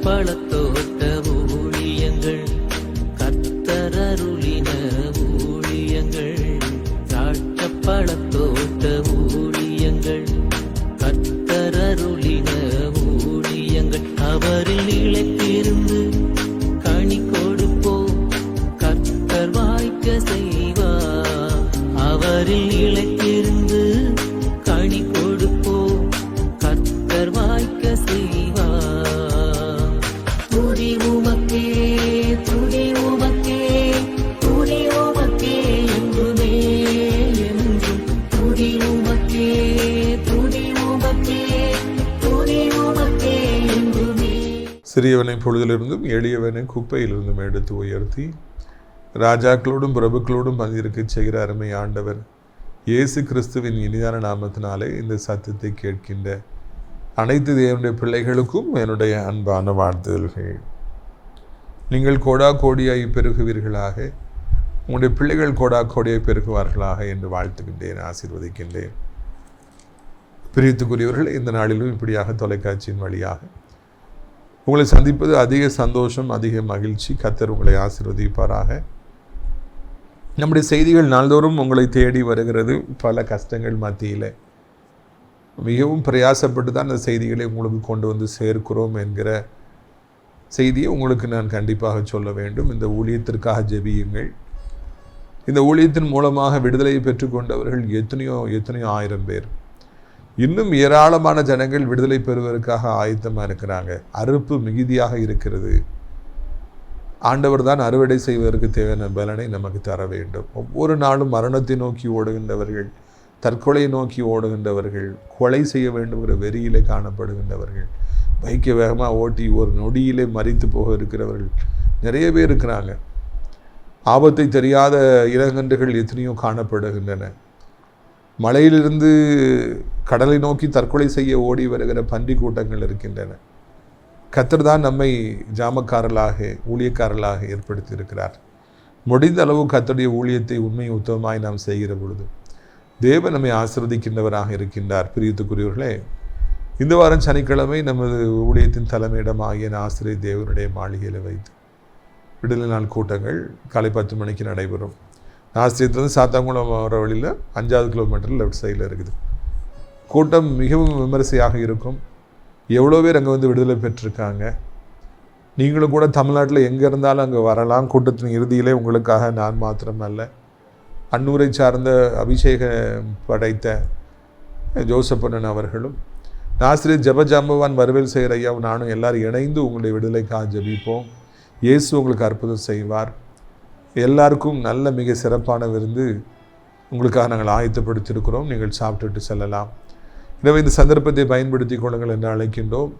பழத்தோட்ட ஊழியங்கள், கர்த்தரருளின ஊழியங்கள், திராட்சை பழத்தோட்ட ஊழியங்கள், கர்த்தரருளின ஊழியங்கள். அவரில் நிலைத்திருந்து கனி கொடுப்போம், கர்த்தர் வாய்க்க செய்வார். அவரில் நிலைத்திருந்து கனி கொடுப்போம், கர்த்தர் வாய்க்க செய்வார். துதி உமக்கே, துதி உமக்கே, துதி உமக்கே என்றுமே என்றும். துதி உமக்கே, துதி உமக்கே, துதி உமக்கே என்றுமே. சிறியவனை பொழுதிலிருந்தும் எளியவனை குப்பையிலிருந்தும் எடுத்து உயர்த்தி ராஜாக்களோடும் பிரபுக்களோடும் பங்கிருக்க செய்கிற அருமை ஆண்டவர் இயேசு கிறிஸ்துவின் இனிதான நாமத்தினாலே இந்த சத்தத்தை கேட்கின்ற அனைத்து தேவனுடைய பிள்ளைகளுக்கும் என்னுடைய அன்பான வாழ்த்துதல்கள். நீங்கள் கோடா கோடியாய் பெருகுவீர்களாக, உங்களுடைய பிள்ளைகள் கோடா கோடியாய் பெருகுவார்களாக என்று வாழ்த்துகின்றேன், ஆசீர்வதிக்கின்றேன். பிரியத்துக்குரியவர்கள், இந்த நாளிலும் இப்படியாக தொலைக்காட்சியின் வழியாக உங்களை சந்திப்பது அதிக சந்தோஷம், அதிக மகிழ்ச்சி. கர்த்தர் உங்களை ஆசீர்வதிப்பாராக. நம்முடைய செய்திகள் நாள்தோறும் உங்களை தேடி வருகிறது. பல கஷ்டங்கள் மத்தியில் மிகவும் பிரயாசப்பட்டு தான் அந்த செய்திகளை உங்களுக்கு கொண்டு வந்து சேர்க்கிறோம் என்கிற செய்தியை உங்களுக்கு நான் கண்டிப்பாக சொல்ல வேண்டும். இந்த ஊழியத்திற்காக ஜெபியுங்கள். இந்த ஊழியத்தின் மூலமாக விடுதலையை பெற்றுக்கொண்டவர்கள் எத்தனையோ ஆயிரம் பேர். இன்னும் ஏராளமான ஜனங்கள் விடுதலை பெறுவதற்காக ஆயத்தமாக இருக்கிறாங்க. அறுப்பு மிகுதியாக இருக்கிறது. ஆண்டவர் தான் அறுவடை செய்வதற்கு தேவையான பலனை நமக்கு தர வேண்டும். ஒவ்வொரு நாளும் மரணத்தை நோக்கி ஓடுகின்றவர்கள், தற்கொலை நோக்கி ஓடுகின்றவர்கள், கொலை செய்ய வேண்டுங்கிற வெறியிலே காணப்படுகின்றவர்கள், பைக்கை வேகமாக ஓட்டி ஒரு நொடியிலே மரித்து போக இருக்கிறவர்கள் நிறைய பேர் இருக்கிறாங்க. ஆபத்தை தெரியாத இளங்கன்றுகள் எத்தனையோ காணப்படுகின்றன. மலையிலிருந்து கடலை நோக்கி தற்கொலை செய்ய ஓடி வருகிற பன்றி கூட்டங்கள் இருக்கின்றன. கர்த்தர் தான் நம்மை ஜாமக்காரர்களாக, ஊழியக்காரர்களாக ஏற்படுத்தி இருக்கிறார். முடிந்த அளவு கர்த்தருடைய ஊழியத்தை உண்மை உத்தமமாய் நாம் செய்கிற பொழுது தேவன் நம்மை ஆசீர்வதிக்கின்றவராக இருக்கின்றார். பிரியத்துக்குரியவர்களே, இந்த வாரம் சனிக்கிழமை நமது ஊழியத்தின் தலைமையிடமாகிய ஆசிரியர் தேவனுடைய மாளிகையில் வைத்து விடுதலை நாள் கூட்டங்கள் காலை 10 மணிக்கு நடைபெறும். ஆசிரியத்திலிருந்து சாத்தாங்குளம் வர வழியில் 5வது கிலோமீட்டர் லெஃப்ட் சைடில் இருக்குது. கூட்டம் மிகவும் விமரிசையாக இருக்கும். எவ்வளோ பேர் அங்கே வந்து விடுதலை பெற்றிருக்காங்க. நீங்களும் கூட தமிழ்நாட்டில் எங்கே இருந்தாலும் அங்கே வரலாம். கூட்டத்தின் இறுதியிலே உங்களுக்காக நான் மாத்திரமல்ல, அன்னூரை சார்ந்த அபிஷேகம் படைத்த ஜோசப்பண்ணன் அவர்களும், ஆசிரியர் ஜபஜாம்பவான் வரவேல் செய்கிற ஐயாவும் நானும் எல்லாரும் இணைந்து உங்களுடைய விடுதலைக்காக ஜபிப்போம். இயேசு உங்களுக்கு அற்புதம் செய்வார். எல்லாருக்கும் நல்ல மிக சிறப்பான விருந்து உங்களுக்காக நாங்கள் ஆயத்தப்படுத்தியிருக்கிறோம். நீங்கள் சாப்பிட்டுட்டு செல்லலாம். எனவே இந்த சந்தர்ப்பத்தை பயன்படுத்தி கொள்ளுங்கள் என்று அழைக்கின்றோம்.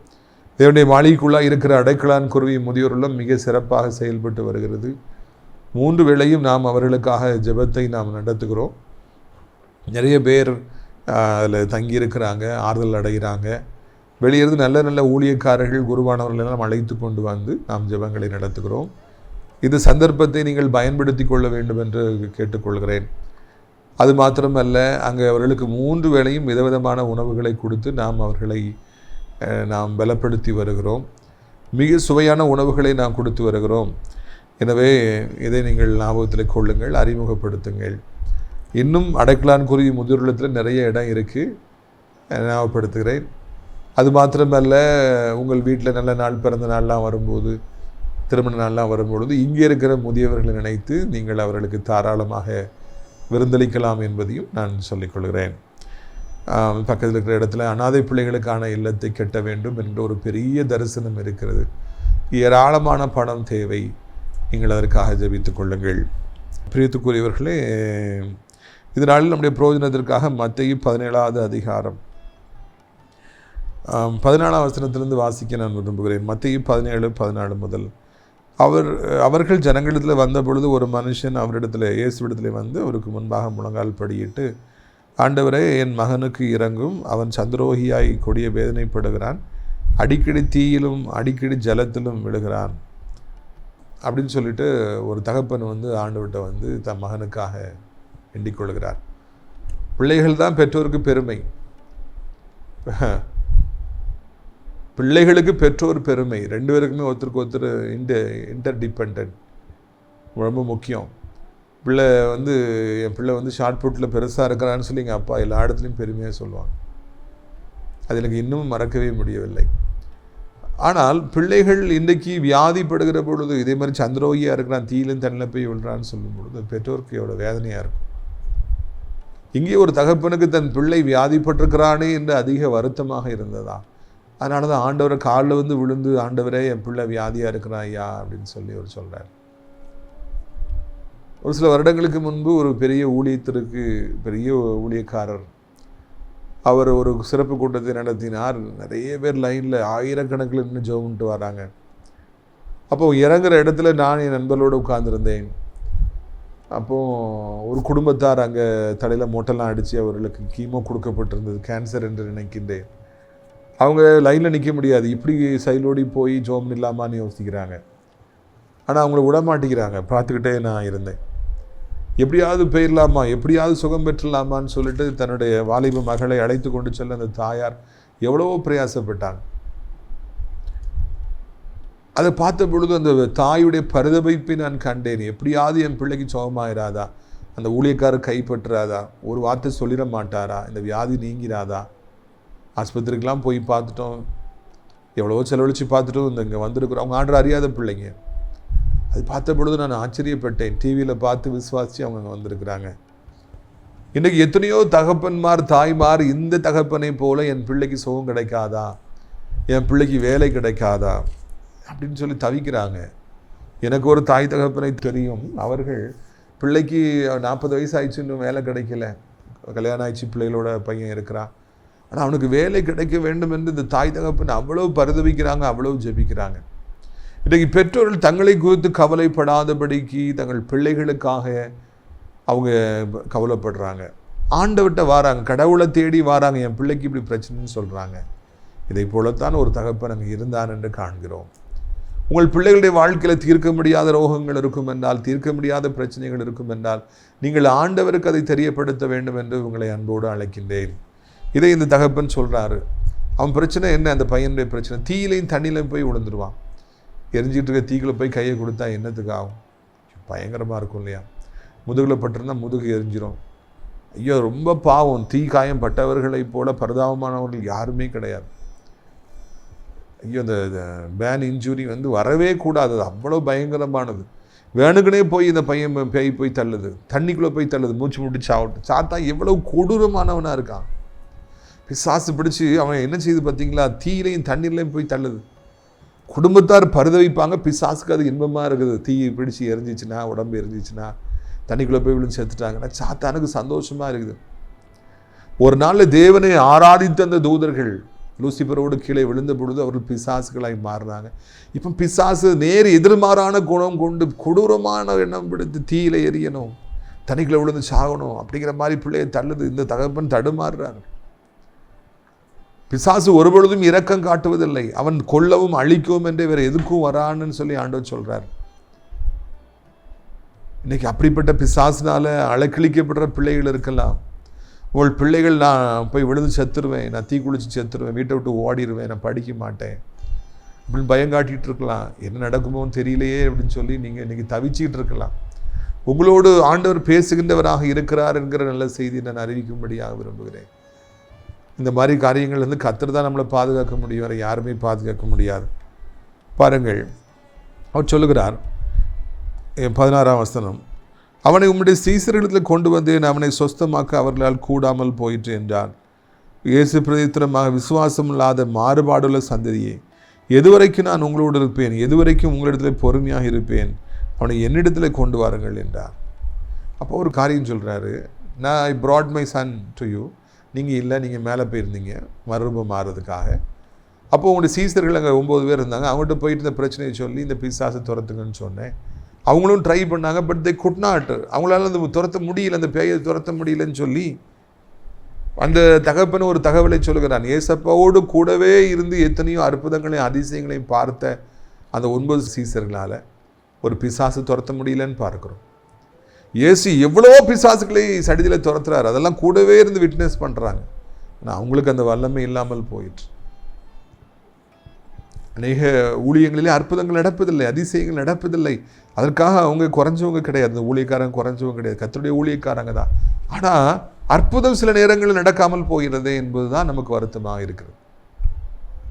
தேவனுடைய மாளிகைக்குள்ளாக இருக்கிற அடைக்கலான் குருவி முதியோருள்ளம் மிக சிறப்பாக செயல்பட்டு வருகிறது. 3 வேளையும் நாம் அவர்களுக்காக ஜெபத்தை நாம் நடத்துகிறோம். நிறைய பேர் அதில் தங்கியிருக்கிறாங்க, ஆறுதல் அடைகிறாங்க. வெளியிருந்து நல்ல நல்ல ஊழியக்காரர்கள், குருவானவர்களெல்லாம் அழைத்து கொண்டு வந்து நாம் ஜெபங்களை நடத்துகிறோம். இந்த சந்தர்ப்பத்தை நீங்கள் பயன்படுத்தி கொள்ள வேண்டும் என்று கேட்டுக்கொள்கிறேன். அது மாத்திரமல்ல, அங்கே அவர்களுக்கு 3 வேளையும் விதவிதமான உணவுகளை கொடுத்து அவர்களை நாம் பலப்படுத்தி வருகிறோம். மிக சுவையான உணவுகளை நாம் கொடுத்து வருகிறோம். எனவே இதை நீங்கள் ஞாபகத்தில் கொள்ளுங்கள், அறிமுகப்படுத்துங்கள். இன்னும் அடைக்கலான் குருவி முதியோருள்ளத்தில் நிறைய இடம் இருக்குது, ஞாபகப்படுத்துகிறேன். அது மாத்திரமல்ல, உங்கள் வீட்டில் நல்ல நாள், பிறந்த நாள்லாம் வரும்போது, திருமண நாள்லாம் வரும்பொழுது இங்கே இருக்கிற முதியவர்களை நினைத்து நீங்கள் அவர்களுக்கு தாராளமாக விருந்தளிக்கலாம் என்பதையும் நான் சொல்லிக்கொள்கிறேன். பக்கத்தில் இருக்கிற இடத்துல அனாதை பிள்ளைகளுக்கான இல்லத்தை கட்ட வேண்டும் என்ற ஒரு பெரிய தரிசனம் இருக்கிறது. ஏராளமான பணம் தேவை. நீங்கள் அதற்காக ஜெபித்துக் கொள்ளுங்கள். பிரியத்துக்குரியவர்களே, இதனால் நம்முடைய பிரயோஜனத்திற்காக மத்தேயு 17வது அதிகாரம் 14ஆம் வசனத்திலிருந்து வாசிக்க நான் விரும்புகிறேன். மத்தேயு 17:14 முதல். அவர்கள் ஜனங்களிடத்தில் வந்த பொழுது ஒரு மனுஷன் அவரிடத்தில், இயேசுவிடத்தில் வந்து அவருக்கு முன்பாக முழங்கால் படியிட்டு, ஆண்டவரே, என் மகனுக்கு இறங்கும், அவன் சந்திரோகியாய் கொடிய வேதனைப்படுகிறான், அடிக்கடி தீயிலும் அடிக்கடி ஜலத்திலும் விழுகிறான் அப்படின்னு சொல்லிட்டு ஒரு தகப்பன் வந்து ஆண்டவர்கிட்ட வந்து தன் மகனுக்காக வேண்டிக் கொள்கிறார். பிள்ளைகள் தான் பெற்றோருக்கு பெருமை. பிள்ளைகளுக்கு பெற்றோர் பெருமை, 2 பேருக்குமே ஒருத்தருக்கு ஒருத்தர் இன்டர் டிபெண்ட், ரொம்ப முக்கியம். என் பிள்ளை ஷார்ட் புட்டில் பெருசாக இருக்கிறான்னு சொல்லி எங்கள் அப்பா எல்லா இடத்துலையும் பெருமையாக சொல்லுவாங்க. அது எனக்கு இன்னும் மறக்கவே முடியவில்லை. ஆனால் பிள்ளைகள் இன்றைக்கு வியாதிப்படுகிற பொழுது, இதே மாதிரி சந்திரோகியாக இருக்கிறான், தீயிலும் தண்ணில் போய் விழுறான்னு சொல்லும் பொழுது பெற்றோருக்கு எவ்வளோ வேதனையாக இருக்கும். இங்கே ஒரு தகப்பனுக்கு தன் பிள்ளை வியாதிப்பட்டிருக்கிறானே என்று அதிக வருத்தமாக இருந்ததா. அதனால தான் ஆண்டவரை காலில் விழுந்து, ஆண்டவரே என் பிள்ளை வியாதியாக இருக்கிறான் ஐயா அப்படின்னு சொல்லி அவர் சொல்கிறார். ஒரு சில வருடங்களுக்கு முன்பு ஒரு பெரிய ஊழியக்காரர் அவர் ஒரு சிறப்பு கூட்டத்தை நடத்தினார். நிறைய பேர் லைனில் ஆயிரக்கணக்கில் நின்று ஜெபம்ட்டு வராங்க. அப்போது இறங்குற இடத்துல நான் என் நண்பர்களோடு உட்கார்ந்துருந்தேன். அப்போது ஒரு குடும்பத்தார் அங்கே தலையில் மொட்டெல்லாம் அடித்து அவர்களுக்கு கீமோ கொடுக்கப்பட்டிருந்தது, கேன்சர் என்று நினைக்கின்றேன். அவங்க லைனில் நிற்க முடியாது, இப்படி சைலோடி போய் ஜெபம் இல்லாமான்னு யோசிக்கிறாங்க. ஆனால் அவங்கள விட மாட்டேங்கிறாங்க. பார்த்துக்கிட்டே நான் இருந்தேன். எப்படியாவது போயிடலாமா, எப்படியாவது சுகம் பெற்றலாமான்னு சொல்லிட்டு தன்னுடைய வாலிப மகளை அழைத்து கொண்டு செல்ல அந்த தாயார் எவ்வளவோ பிரயாசப்பட்டாங்க. அதை பார்த்த பொழுது அந்த தாயுடைய பரிதபிப்பை நான் கண்டேன். எப்படியாவது என் பிள்ளைக்கு சுகமாயிராதா, அந்த ஊழியக்காரர் கைப்பற்றாதா, ஒரு வார்த்தை சொல்லிட மாட்டாரா, இந்த வியாதி நீங்கிறாதா. ஆஸ்பத்திரிக்கெலாம் போய் பார்த்துட்டோம், எவ்வளவோ செலவழித்து பார்த்துட்டோம். இங்கே வந்திருக்கிறோம், அவங்க ஆர்டர் அறியாத பிள்ளைங்க. அது பார்த்த பொழுது நான் ஆச்சரியப்பட்டேன். டிவியில் பார்த்து விசுவாசித்து அவங்க வந்திருக்கிறாங்க. இன்றைக்கு எத்தனையோ தகப்பன்மார், தாய்மார் இந்த தகப்பனை போல என் பிள்ளைக்கு சுகம் கிடைக்காதா, என் பிள்ளைக்கு வேலை கிடைக்காதா அப்படின்னு சொல்லி தவிக்கிறாங்க. எனக்கு ஒரு தாய் தகப்பனை தெரியும். அவர்கள் பிள்ளைக்கு 40 வயசு ஆயிடுச்சு, இன்னும் வேலை கிடைக்கல, கல்யாணம் ஆயிடுச்சு, பிள்ளைகளோட பையன் இருக்கிறான். ஆனால் அவனுக்கு வேலை கிடைக்க வேண்டும் என்று இந்த தாய் தகப்பன் அவ்வளோ பரிதவிக்கிறாங்க, அவ்வளோ ஜெபிக்கிறாங்க. இன்றைக்கு பெற்றோர்கள் தங்களை குறித்து கவலைப்படாதபடிக்கு தங்கள் பிள்ளைகளுக்காக அவங்க கவலைப்படுறாங்க. ஆண்டவர்கிட்ட வாராங்க, கடவுளை தேடி வாராங்க, என் பிள்ளைக்கு இப்படி பிரச்சனைன்னு சொல்கிறாங்க. இதை போலத்தான் ஒரு தகப்பன் அங்கே இருந்தான் என்று காண்கிறோம். உங்கள் பிள்ளைகளுடைய வாழ்க்கையில் தீர்க்க முடியாத ரோகங்கள் இருக்கும் என்றால், தீர்க்க முடியாத பிரச்சனைகள் இருக்கும் என்றால், நீங்கள் ஆண்டவருக்கு அதை தெரியப்படுத்த வேண்டும் என்று உங்களை அன்போடு அழைக்கின்றேன். இதை இந்த தகப்பன் சொல்கிறாரு. அவன் பிரச்சனை என்ன, அந்த பையனுடைய பிரச்சனை, தீயிலையும் தண்ணியிலையும் போய் விழுந்துருவான். எரிஞ்சிட்டு இருக்க தீக்குள்ள போய் கையை கொடுத்தா என்னத்துக்கு ஆகும்? பயங்கரமாக இருக்கும் இல்லையா? முதுகில் பட்டிருந்தால் முதுகு எரிஞ்சிரும். ஐயோ, ரொம்ப பாவம். தீ காயம் பட்டவர்களைப் போல பரிதாபமானவர்கள் யாருமே கிடையாது. ஐயோ, அந்த பேன் இன்ஜுரி வரவே கூடாது, அது அவ்வளோ பயங்கரமானது. வேணுக்குனே போய் இந்த பையன் பேய் போய் தள்ளுது, தண்ணிக்குள்ளே போய் தள்ளுது, மூச்சு முட்டி சாப்பிட்டு சாத்தா எவ்வளோ கொடூரமானவனாக இருக்கான். பிசாசு பிடிச்சி அவன் என்ன செய்து பார்த்தீங்களா, தீயிலையும் தண்ணீர்லையும் போய் தள்ளுது. குடும்பத்தார் பரிதவிப்பாங்க, பிசாசுக்கு அது இன்பமாக இருக்குது. தீ பிடிச்சி எரிஞ்சிச்சுன்னா, உடம்பு எரிஞ்சிச்சுன்னா, தண்ணிக்குள்ளே போய் விழுந்து செத்துட்டாங்கன்னா சாத்தானுக்கு சந்தோஷமாக இருக்குது. ஒரு நாளில் தேவனை ஆராதித்த அந்த தூதர்கள் லூசிபரோடு கீழே விழுந்த பொழுது அவர்கள் பிசாசுகளாய் மாறினாங்க. இப்போ பிசாசு நேர் எதிர்மாறான குணம் கொண்டு கொடூரமான எண்ணம் பிடித்து தீயில எரியணும், தண்ணிக்குள்ளே விழுந்து சாகணும் அப்படிங்கிற மாதிரி பிள்ளையை தள்ளுது. இந்த தகப்பன் தடுமாறுறாங்க. பிசாசு ஒருபொழுதும் இரக்கம் காட்டுவதில்லை. அவன் கொல்லவும் அழிக்கவும் என்று வேறு எதுக்கும் வரான்னு சொல்லி ஆண்டவர் சொல்றார். இன்னைக்கு அப்படிப்பட்ட பிசாசுனால அலைக்கழிக்கப்படுற பிள்ளைகள் இருக்கலாம். உங்கள் பிள்ளைகள், நான் போய் விழுந்து செத்துருவேன், நான் தீ குளிச்சு செத்துருவேன், வீட்டை விட்டு ஓடிடுவேன், நான் படிக்க மாட்டேன் அப்படின்னு பயம் காட்டிகிட்டு இருக்கலாம். என்ன நடக்குமோன்னு தெரியலையே அப்படின்னு சொல்லி நீங்கள் இன்றைக்கி தவிச்சிக்கிட்டு இருக்கலாம். உங்களோடு ஆண்டவர் பேசுகின்றவராக இருக்கிறார் என்கிற நல்ல செய்தி நான் அறிவிக்கும்படியாக விரும்புகிறேன். இந்த மாதிரி காரியங்கள் கர்த்தர் தான் நம்மளை பாதுகாக்க முடியும், வேறு யாருமே பாதுகாக்க முடியாது. பாருங்கள், அவர் சொல்லுகிறார் 16ஆம் வசனம், அவனை உம்முடைய சீசரிடத்தில் கொண்டு வந்தேன், அவனை சொஸ்தமாக்க அவர்களால் கூடாமல் போயிற்று என்றார். இயேசு பிரதித்திரமாக, விசுவாசம் இல்லாத மாறுபாடுள்ள சந்ததியே, எதுவரைக்கும் நான் உங்களோடு இருப்பேன், எதுவரைக்கும் உங்களிடத்தில் பொறுமையாக இருப்பேன், அவனை என்னிடத்தில் கொண்டு வாருங்கள் என்றார். அப்போ ஒரு காரியம் சொல்கிறாரு, நான் ஐ brought my son to you. நீங்கள் இல்லை, நீங்கள் மேலே போயிருந்தீங்க மறுரூபம் மாறுறதுக்காக. அப்போது உங்களுடைய சீசர்கள் அங்கே 9 பேர் இருந்தாங்க. அவங்கள்ட்ட போயிட்டு இந்த பிரச்சனையை சொல்லி இந்த பிசாசை துரத்துங்கன்னு சொன்னேன். அவங்களும் ட்ரை பண்ணாங்க, பட் தே குட் நாட். அவங்களால அந்த துரத்த முடியல, அந்த பேயை துரத்த முடியலன்னு சொல்லி அந்த தகப்பன் ஒரு தகவலை சொல்லுகிறான். ஏசப்பாவோடு கூடவே இருந்து எத்தனையோ அற்புதங்களையும் அதிசயங்களையும் பார்த்த அந்த 9 சீசர்களால் ஒரு பிசாசு துரத்த முடியலன்னு பார்க்குறோம். இயேசு எவ்வளோ பிசாசுகளை சடிதியில் துரத்துறாரு, அதெல்லாம் கூடவே இருந்து விட்னஸ் பண்ணுறாங்க. ஆனால் அவங்களுக்கு அந்த வல்லமை இல்லாமல் போயிட்டு. அநேக ஊழியங்களிலே அற்புதங்கள் நடப்பதில்லை, அதிசயங்கள் நடப்பதில்லை. அதற்காக அவங்க குறைஞ்சவங்க கிடையாது, அந்த ஊழியக்காரங்க குறைஞ்சவங்க கிடையாது, கர்த்தருடைய ஊழியக்காரங்க தான். ஆனால் அற்புதம் சில நேரங்களில் நடக்காமல் போகிறது என்பது தான் நமக்கு வருத்தமாக இருக்கிறது.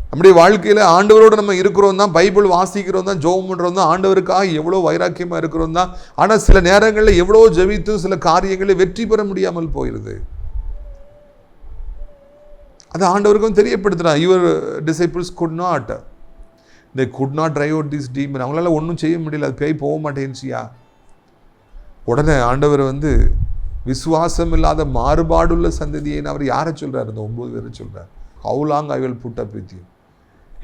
நம்முடைய வாழ்க்கையில் ஆண்டவரோடு நம்ம இருக்கிறோம் தான், பைபிள் வாசிக்கிறோம் தான், ஜெபம் பண்ணுறோம் தான், ஆண்டவருக்காக எவ்வளோ வைராக்கியமாக இருக்கிறோம் தான். ஆனால் சில நேரங்களில் எவ்வளோ ஜெபித்து சில காரியங்களில் வெற்றி பெற முடியாமல் போயிடுது. அது ஆண்டவருக்கும் தெரியப்படுத்துகிறார். Your disciples could not drive out this demon. அவங்களால ஒன்றும் செய்ய முடியல, அது பேய் போக மாட்டேன்னுச்சியா. உடனே ஆண்டவர் விசுவாசம் இல்லாத மாறுபாடுள்ள சந்ததியை அவர் யாரை சொல்கிறார்? அந்த 9 பேரை சொல்கிறார். How long I will put up with you.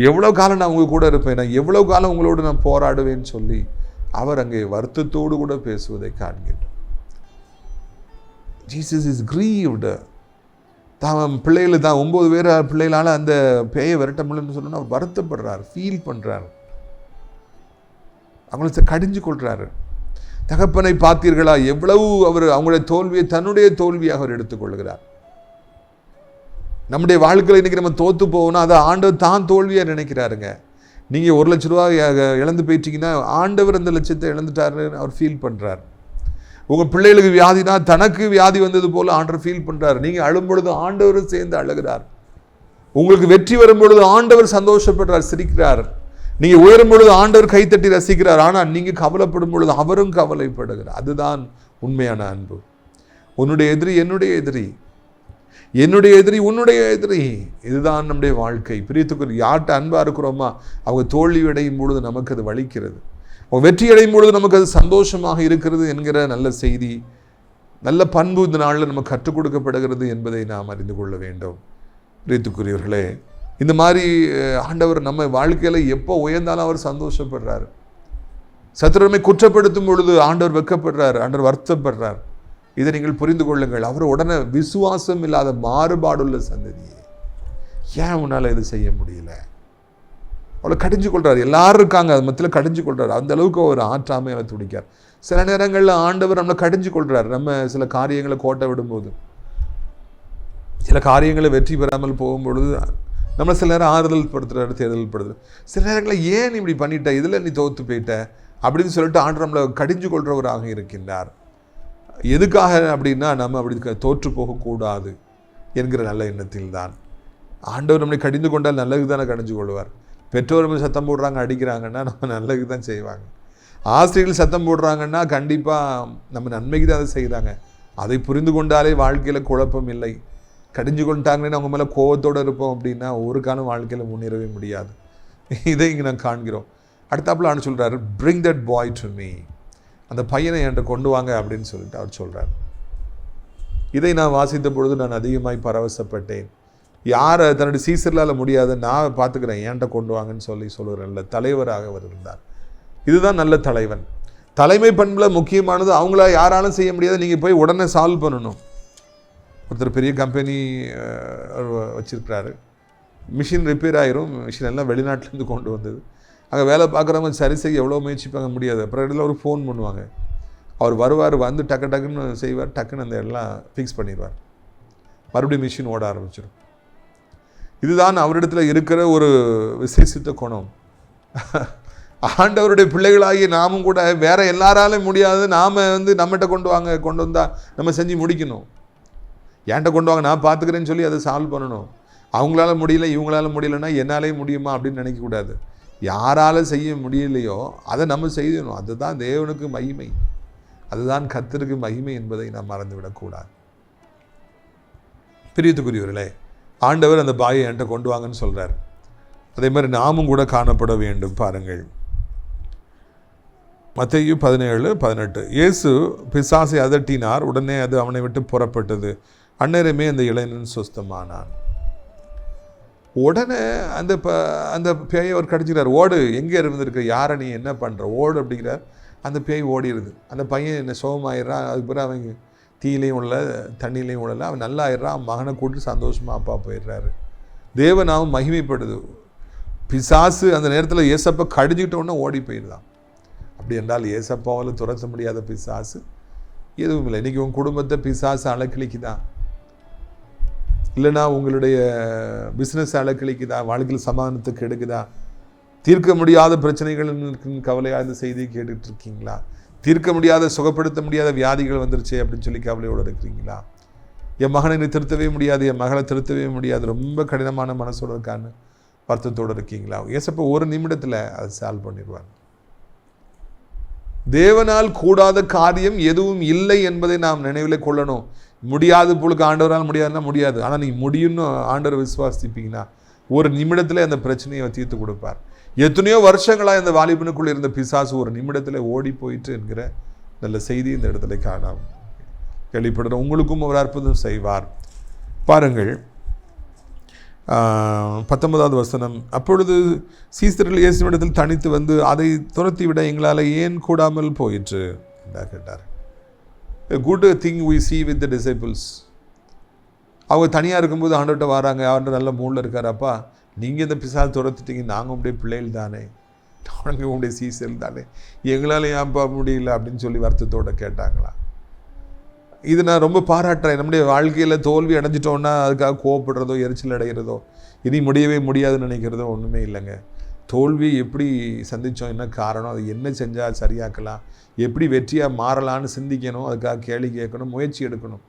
எவ்வளோ காலம் நான் உங்க கூட இருப்பேன், நான் எவ்வளோ காலம் உங்களோடு நான் போராடுவேன்னு சொல்லி அவர் அங்கே வருத்தத்தோடு கூட பேசுவதை காண்கின்றார். Jesus is grieved. தான் பிள்ளைகள் தான் 9 பேர் பிள்ளைகளால் அந்த பேயை விரட்ட முடியலன்னு சொன்னோன்னா அவர் வருத்தப்படுறார், ஃபீல் பண்ணுறார், அவங்களை கடிஞ்சு கொள்கிறாரு. தகப்பனை பார்த்தீர்களா, எவ்வளவு அவர் அவங்களுடைய தோல்வியை தன்னுடைய தோல்வியாக அவர் எடுத்துக்கொள்கிறார். நம்முடைய வாழ்க்கையில் இன்றைக்கி நம்ம தோற்று போகணும், அதை ஆண்டவர் தான் தோல்வியாக நினைக்கிறாருங்க. நீங்கள் 1 லட்ச ரூபா இழந்து போயிட்டீங்கன்னா ஆண்டவர் அந்த லட்சத்தை இழந்துட்டாருன்னு அவர் ஃபீல் பண்ணுறார். உங்கள் பிள்ளைகளுக்கு வியாதினா தனக்கு வியாதி வந்தது போல் ஆண்டவர் ஃபீல் பண்ணுறார். நீங்கள் அழும் பொழுது ஆண்டவரும் சேர்ந்து அழுகிறார். உங்களுக்கு வெற்றி வரும் பொழுது ஆண்டவர் சந்தோஷப்படுறார், சிரிக்கிறார். நீங்கள் உயரும் பொழுது ஆண்டவர் கைத்தட்டி ரசிக்கிறார். ஆனால் நீங்கள் கவலைப்படும் பொழுது அவரும் கவலைப்படுகிறார். அதுதான் உண்மையான அன்பு. உன்னுடைய எதிரி என்னுடைய எதிரி, என்னுடைய எதிரி உன்னுடைய எதிரி. இதுதான் நம்முடைய வாழ்க்கை. பிரியத்துக்குரிய யார்கிட்ட அன்பாக இருக்கிறோமா அவங்க தோல்வி அடையும் பொழுது நமக்கு அது வலிக்கிறது, அவங்க வெற்றி அடையும் பொழுது நமக்கு அது சந்தோஷமாக இருக்கிறது என்கிற நல்ல செய்தி, நல்ல பண்பு இந்த நாளில் நமக்கு கற்றுக் கொடுக்கப்படுகிறது என்பதை நாம் அறிந்து கொள்ள வேண்டும். பிரியத்துக்குரியவர்களே, இந்த மாதிரி ஆண்டவர் நம்ம வாழ்க்கையில் எப்போ உயர்ந்தாலும் அவர் சந்தோஷப்படுறார். சத்துருவை குற்றப்படுத்தும் பொழுது ஆண்டவர் வெட்கப்படுறார், ஆண்டவர் வருத்தப்படுறார். இதை நீங்கள் புரிந்து கொள்ளுங்கள். அவர் உடனே விசுவாசம் இல்லாத மாறுபாடுள்ள சந்ததியே, ஏன் உன்னால் இது செய்ய முடியல, அவளை கடிஞ்சு கொள்றாரு. எல்லாரும் இருக்காங்க, அது மத்தியில் கடிஞ்சு கொள்றாரு. அந்த அளவுக்கு ஒரு ஆற்றாமை அவர் துடிக்கார். சில நேரங்களில் ஆண்டவர் நம்மளை கடிஞ்சு கொள்றாரு. நம்ம சில காரியங்களை கோட்டை விடும்போது, சில காரியங்களை வெற்றி பெறாமல் போகும்பொழுது நம்மளை சில நேரம் ஆறுதல் படுத்துறாரு, தேர்தல் படுத்துறாரு. சில நேரங்களில் ஏன் இப்படி பண்ணிட்ட, இதில் நீ தோற்று போயிட்ட அப்படின்னு சொல்லிட்டு ஆண்டவர் நம்மளை கடிஞ்சு கொள்றவராக இருக்கின்றார். எதுக்காக அப்படின்னா நம்ம அப்படி தோற்று போகக்கூடாது என்கிற நல்ல எண்ணத்தில் தான். ஆண்டவர் நம்மளை கடிந்து கொண்டால் நல்லது தானே கடிஞ்சு கொள்வார். பெற்றோர் சத்தம் போடுறாங்க, அடிக்கிறாங்கன்னா நம்ம நல்லது தான் செய்வாங்க. ஆசிரியர்கள் சத்தம் போடுறாங்கன்னா கண்டிப்பாக நம்ம நன்மைக்கு தான் அதை செய்கிறாங்க. அதை புரிந்து கொண்டாலே வாழ்க்கையில் குழப்பம் இல்லை. கடிஞ்சு கொண்டாங்கன்னு அவங்க மேலே கோபத்தோடு இருப்போம் அப்படின்னா ஒரு காலம் வாழ்க்கையில் முன்னேறவே முடியாது. இதை இங்கே நான் காண்கிறோம். அடுத்தாப்புல ஆண்டு சொல்கிறாரு, bring that boy to me, அந்த பையனை என்கிட்ட கொண்டு வாங்க அப்படின்னு சொல்லிட்டு அவர் சொல்கிறார். இதை நான் வாசித்த பொழுது நான் அதிகமாய் பரவசப்பட்டேன். யாரை தன்னுடைய சீசர்களால் முடியாத நான் பார்த்துக்கிறேன், என்கிட்ட கொண்டு வாங்கன்னு சொல்லுகிறல்ல தலைவராக அவர் இருந்தார். இதுதான் நல்ல தலைவன். தலைமை பண்பில் முக்கியமானது அவங்கள யாராலும் செய்ய முடியாது, நீங்கள் போய் உடனே சால்வ் பண்ணணும். ஒருத்தர் பெரிய கம்பெனி வச்சுருக்கிறாரு, மிஷின் ரிப்பேர் ஆகிரும், மிஷின் எல்லாம் வெளிநாட்டிலேருந்து கொண்டு வந்தது. அங்கே வேலை பார்க்குறவங்க சரி செய்ய எவ்வளோ முயற்சிப்பாங்க, முடியாது. அப்புறம் இடத்துல ஒரு ஃபோன் பண்ணுவாங்க, அவர் வருவார், வந்து டக்குன்னு செய்வார், டக்குன்னு அந்த எல்லாம் ஃபிக்ஸ் பண்ணிடுவார், மறுபடியும் மிஷின் ஓட ஆரம்பிச்சிடும். இதுதான் அவரிடத்தில் இருக்கிற ஒரு விசேஷித்த குணம். ஆண்டவருடைய பிள்ளைகளாகி நாமும் கூட வேற எல்லாராலும் முடியாது, நாம் நம்மகிட்ட கொண்டு வந்தால் நம்ம செஞ்சு முடிக்கணும். என்கிட்ட கொண்டு வாங்க, நான் பார்த்துக்கிறேன்னு சொல்லி அதை சால்வ் பண்ணணும். அவங்களால முடியல, இவங்களால முடியலைன்னா என்னாலே முடியுமா அப்படின்னு நினைக்கக்கூடாது. யாரால் செய்ய முடியலையோ அதை நம்ம செய்யணும். அதுதான் தேவனுக்கு மகிமை, அதுதான் கர்த்தருக்கு மகிமை என்பதை நாம் மறந்துவிடக்கூடாது. பிரியத்துக்குரியவர்களே, ஆண்டவர் அந்த பாயை என்கிட்ட கொண்டு வாங்கன்னு சொல்கிறார். அதே மாதிரி நாமும் கூட காணப்பட வேண்டும். பாருங்கள், மத்தேயு 17:18. இயேசு பிசாசை அதட்டினார், உடனே அது அவனை விட்டு புறப்பட்டது, அந்நேரமே அந்த இளைஞன் சுஸ்தமானான். உடனே அந்த பேயை அவர் கடிச்சிக்கிறார். ஓடு, எங்கே இருந்திருக்க, யாரை நீ என்ன பண்ணுற, ஓடு அப்படிங்கிறார். அந்த பேய் ஓடிடுது. அந்த பையன் என்ன சோகமாயிடுறான். அதுக்கு பிறகு அவங்க தீயிலையும் உள்ள தண்ணியிலையும் உள்ள அவன் நல்லா ஆயிடுறான். அவன் மகனை கூட்டு சந்தோஷமாக அப்பா போயிடுறாரு. தேவனாவும் மகிமைப்படுது. பிசாசு அந்த நேரத்தில் ஏசப்பா கடிஞ்சிக்கிட்டோன்னே ஓடி போயிடுதான். அப்படி என்றால் ஏசப்பாவால் துரத்த முடியாத பிசாசு எதுவும் இல்லை. இன்றைக்கி உங்கள் குடும்பத்தை பிசாசு அலக்கழிக்குதான், இல்லைனா உங்களுடைய பிஸ்னஸ் அலக்கழிக்குதா, வாழ்க்கையில் சமாதானத்துக்கு எடுக்குதா, தீர்க்க முடியாத பிரச்சனைகள் கவலையாக இந்த செய்தியை கேட்டுட்டு இருக்கீங்களா? தீர்க்க முடியாத, சுகப்படுத்த முடியாத வியாதிகள் வந்துருச்சு அப்படின்னு சொல்லி கவலையோடு இருக்கிறீங்களா? என் மகனை நீ திருத்தவே முடியாது, என் மகளை திருத்தவே முடியாது, ரொம்ப கடினமான மனசோடு இருக்கான்னு வருத்தத்தோடு இருக்கீங்களா? ஏசப்பா ஒரு நிமிடத்தில் அதை சால்வ் பண்ணிடுவார். தேவனால் கூடாத காரியம் எதுவும் இல்லை என்பதை நாம் நினைவில் கொள்ளணும். முடியாது பொழுது ஆண்டவரால் முடியாதுன்னா முடியாது, ஆனால் நீ முடியும்னு ஆண்டவர் விசுவாசிப்பீங்கன்னா ஒரு நிமிடத்தில் அந்த பிரச்சனையை தீர்த்து கொடுப்பார். எத்தனையோ வருஷங்களாக இந்த வாலிபனுக்குள்ளே இருந்த பிசாசு ஒரு நிமிடத்தில் ஓடி போயிட்டு என்கிற நல்ல செய்தி இந்த இடத்துல காணாம கேள்விப்படுற உங்களுக்கும் ஒரு அற்புதம் செய்வார். பாருங்கள் 19வது வசனம். அப்பொழுது சீசர்கள் இயேசுவிடத்தில் தனித்து வந்து, அதை துரத்தி விட எங்களால் ஏன் கூடாமல் போயிற்று என்று கேட்டார். A good thing we see with the disciples. அவங்க தனியாக இருக்கும்போது ஆண்டவர்கிட்ட வராங்க, ஆண்டவர் நல்ல மூடில் இருக்காரப்பா, நீங்கள் இந்த பிசாசு துரத்துட்டீங்க, நாங்கள் உங்களுடைய பிள்ளைகள் தானே, நாங்கள் உங்களுடைய சீசல் தானே, எங்களால் ஏன்பா முடியல அப்படின்னு சொல்லி வருத்தத்தோடு கேட்டாங்களா? இது நான் ரொம்ப பாராட்டுறேன். நம்முடைய வாழ்க்கையில் தோல்வி அடைஞ்சிட்டோன்னா அதுக்காக கோவப்படுறதோ, எரிச்சல் அடைகிறதோ, இனி முடியவே முடியாதுன்னு நினைக்கிறதோ ஒன்றுமே இல்லைங்க. தோல்வி எப்படி சந்தித்தோம், என்ன காரணம், அது என்ன செஞ்சால் சரியாக்கலாம், எப்படி வெற்றியாக மாறலான்னு சிந்திக்கணும், அதுக்காக கேள்வி கேட்கணும், முயற்சி எடுக்கணும்.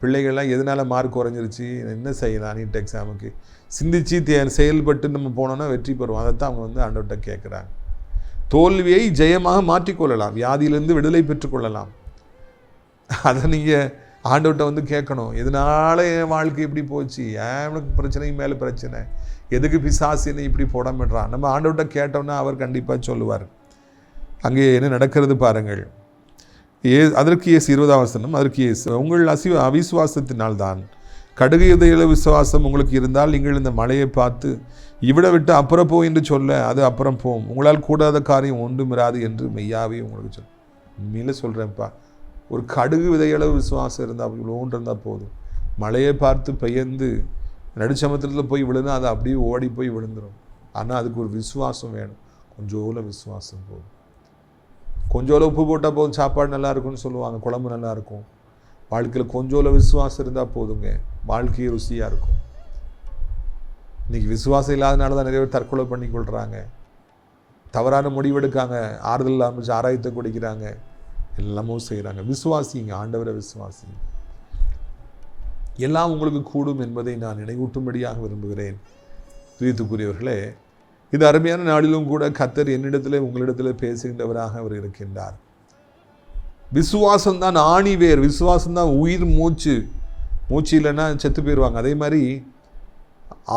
பிள்ளைகள்லாம் எதனால் மார்க் குறைஞ்சிருச்சு, என்ன செய்யலாம் நீட் எக்ஸாமுக்கு சிந்திச்சு செயல்பட்டு நம்ம போனோன்னா வெற்றி பெறுவோம். அதை தான் அவங்க வந்து ஆண்டவர்கிட்ட கேட்குறாங்க. தோல்வியை ஜெயமாக மாற்றிக்கொள்ளலாம், வியாதியிலேருந்து விடுதலை பெற்றுக்கொள்ளலாம். அதை நீங்கள் ஆண்டவர்கிட்ட வந்து கேட்கணும். எதனால என் வாழ்க்கை இப்படி போச்சு, ஏன் எனக்கு பிரச்சனைக்கு மேலே பிரச்சனை, எதுக்கு பிசாசினை இப்படி போடாமடுறான், நம்ம ஆண்டவர்கிட்ட கேட்டோம்னா அவர் கண்டிப்பாக சொல்லுவார். அங்கே என்ன நடக்கிறது பாருங்கள். அதற்கு இயேசு 20ஆம் வசனம். அதற்கு இயேசு, உங்கள் அவிசுவாசத்தினால்தான். கடுகு இதய விசுவாசம் உங்களுக்கு இருந்தால் நீங்கள் இந்த மலையை பார்த்து இவிட விட்டு அப்புறம் போ என்று சொல்ல அது அப்புறம் போகும். உங்களால் கூடாத காரியம் ஒன்றும் இராது என்று மெய்யாவே உங்களுக்கு சொல். உண்மையில சொல்கிறேன்ப்பா, ஒரு கடுகு விதையளவு விசுவாசம் இருந்தால் இவ்வளோன்று இருந்தால் போதும். மழையை பார்த்து பெயர்ந்து நடுச்சமுத்திரத்தில் போய் விழுந்தா அது அப்படியே ஓடி போய் விழுந்துடும். ஆனால் அதுக்கு ஒரு விசுவாசம் வேணும். கொஞ்சோல விசுவாசம் போதும். கொஞ்சோல உப்பு போட்டால் போதும், சாப்பாடு நல்லா இருக்கும்னு சொல்லுவாங்க, குழம்பு நல்லா இருக்கும். வாழ்க்கையில் கொஞ்சோல விசுவாசம் இருந்தால் போதுங்க, வாழ்க்கையை ருசியாக இருக்கும். இன்றைக்கி விசுவாசம் இல்லாதனால தான் நிறைய பேர் தற்கொலை பண்ணி கொள்கிறாங்க, தவறான முடிவெடுக்காங்க, ஆறுதல் இல்லாமல் சாராயத்தை குடிக்கிறாங்க, எல்லாமோ செய்கிறாங்க. விசுவாசிங்க, ஆண்டவரை விசுவாசிங்க, எல்லாம் உங்களுக்கு கூடும் என்பதை நான் நினைவூட்டும்படியாக விரும்புகிறேன். பிரியத்துக்குரியவர்களே, இந்த அருமையான நாளிலும் கூட கர்த்தர் என்னிடத்தில் உங்களிடத்தில் பேசுகின்றவராக அவர் இருக்கின்றார். விசுவாசம்தான் ஆணிவேர், விசுவாசம்தான் உயிர் மூச்சு. மூச்சு இல்லைன்னா செத்து போயிடுவாங்க. அதே மாதிரி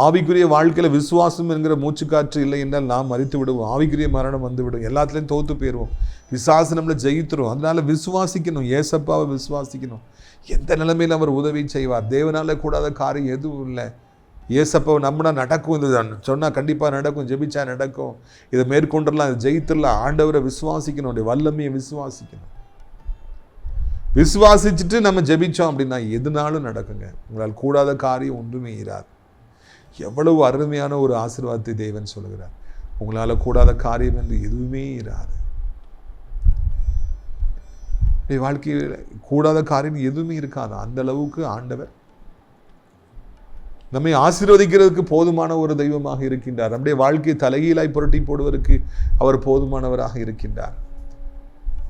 ஆவிக்குரிய வாழ்க்கையில் விசுவாசம் என்கிற மூச்சு காற்று இல்லை என்றால் நாம் மறித்து விடுவோம், ஆவிக்குரிய மரணம் வந்துவிடும், எல்லாத்துலேயும் தோற்று போயிடுவோம். விசுவாசம் நம்மளை ஜெயித்துரும். அதனால் விசுவாசிக்கணும், ஏசப்பாவை விசுவாசிக்கணும். எந்த நிலைமையில் அவர் உதவி செய்வார். தேவனால் கூடாத காரியம் எதுவும் இல்லை. ஏசப்பாவை நம்பினா நடக்கும், இது சொன்னால் கண்டிப்பாக நடக்கும், ஜெபிச்சா நடக்கும், இதை மேற்கொண்டுடலாம், இதை ஜெயித்துடலாம். ஆண்டவரை விசுவாசிக்கணும், அவருடைய வல்லமையை விசுவாசிக்கணும். விசுவாசிச்சுட்டு நம்ம ஜெபிச்சோம் அப்படின்னா எதுனாலும் நடக்குங்க. உங்களால் கூடாத காரியம் ஒன்றுமே இராது. எவ்வளவு அருமையான ஒரு ஆசீர்வாதத்தை தேவன் சொல்லுகிறார். உங்களால் கூடாத காரியம் என்று எதுவுமே இராது. வாழ்க்கையில் கூடாத காரியம் எதுவுமே இருக்காது. அந்த அளவுக்கு ஆண்டவர் நம்மை ஆசீர்வதிக்கிறதுக்கு போதுமான ஒரு தெய்வமாக இருக்கின்றார். நம்முடைய வாழ்க்கையை தலைகீழாய் புரட்டி போடுவதற்கு அவர் போதுமானவராக இருக்கின்றார்.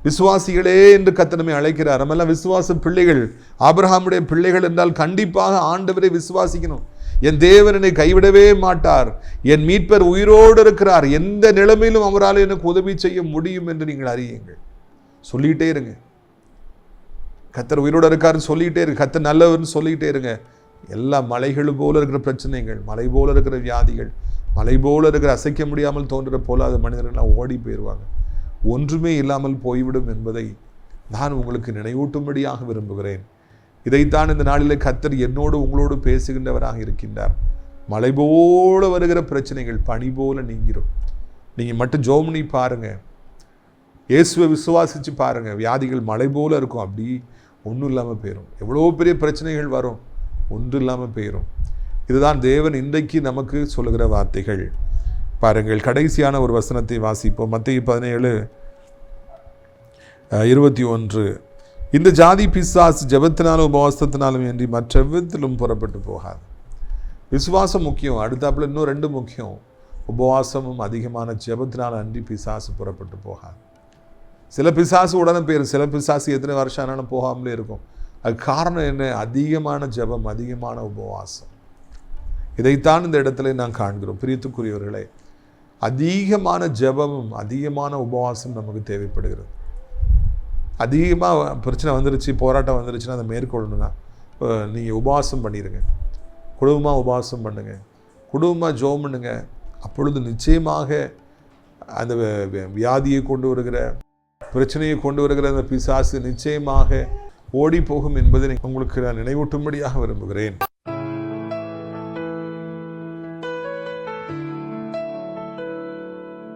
விசுவாசிகளே என்று கர்த்தர் நம்மை அழைக்கிறார். நம்மெல்லாம் விசுவாச பிள்ளைகள், ஆபிரகாமுடைய பிள்ளைகள் என்றால் கண்டிப்பாக ஆண்டவரை விசுவாசிக்கணும். என் தேவன் என்னை கைவிடவே மாட்டார், என் மீட்பர் உயிரோடு இருக்கிறார், எந்த நிலைமையிலும் அவரால் எனக்கு உதவி செய்ய முடியும் என்று நீங்கள் அறியுங்கள். சொல்லிகிட்டே இருங்க, கர்த்தர் உயிரோடு இருக்காருன்னு சொல்லிகிட்டே இருங்க, கர்த்தர் நல்லவர்னு சொல்லிக்கிட்டே இருங்க. எல்லா மலைகள் போல இருக்கிற பிரச்சனைகள், மலை போல இருக்கிற வியாதிகள், மலை போல இருக்கிற அசைக்க முடியாமல் தோன்ற போல அது மனிதர்கள்லாம் ஓடி போயிடுவாங்க, ஒன்றுமே இல்லாமல் போய்விடும் என்பதை நான் உங்களுக்கு நினைவூட்டும்படியாக விரும்புகிறேன். இதைத்தான் இந்த நாளில் கர்த்தர் என்னோடு உங்களோடு பேசுகின்றவராக இருக்கின்றார். மலை போல வருகிற பிரச்சனைகள் பனி போல நீங்கிடும். நீங்கள் மட்டும் ஜெபம் பண்ணி பாருங்க, இயேசுவை விசுவாசித்து பாருங்க, வியாதிகள் மலை போல இருக்கும், அப்படி ஒன்றும் இல்லாமல் போயிடும். எவ்வளோ பெரிய பிரச்சனைகள் வரும், ஒன்றும் இல்லாமல் போயிடும். இதுதான் தேவன் இன்றைக்கு நமக்கு சொல்லுகிற வார்த்தைகள். பாருங்கள், கடைசியான ஒரு வசனத்தை வாசிப்போம். மத்தேயு 17:21. இந்த ஜாதி பிசாசு ஜெபத்தினாலும் உபவாசத்தினாலும் என்று மற்ற விதத்திலும் புறப்பட்டு போகாது. விசுவாசம் முக்கியம், அடுத்தாப்புல இன்னும் 2 முக்கியம். உபவாசமும் அதிகமான ஜெபத்தினால் அன்றி பிசாசு புறப்பட்டு போகாது. சில பிசாசு உடனே போயிடும், சில பிசாசு எத்தனை வருஷம் ஆனாலும் போகாமலே இருக்கும். அது காரணம் என்ன? அதிகமான ஜெபம், அதிகமான உபவாசம். இதைத்தான் இந்த இடத்துல நாம் காண்கிறோம். பிரியத்துக்குரியவர்களே, அதிகமான ஜெபமும் அதிகமான உபவாசம் நமக்கு தேவைப்படுகிறது. அதிகமாக பிரச்சனை வந்துருச்சு, போராட்டம் வந்துருச்சுன்னா அதை மேற்கொள்ளணும்னா நீங்கள் உபவாசம் பண்ணிடுங்க. குடும்பமாக உபவாசம் பண்ணுங்கள், குடும்பமாக ஜெபம் பண்ணுங்க. அப்பொழுது நிச்சயமாக அந்த வியாதியை கொண்டு வருகிற, பிரச்சனையை கொண்டு வருகிற அந்த பிசாசு நிச்சயமாக ஓடி போகும் என்பதை உங்களுக்கு நான் நினைவூட்டும்படியாக விரும்புகிறேன்.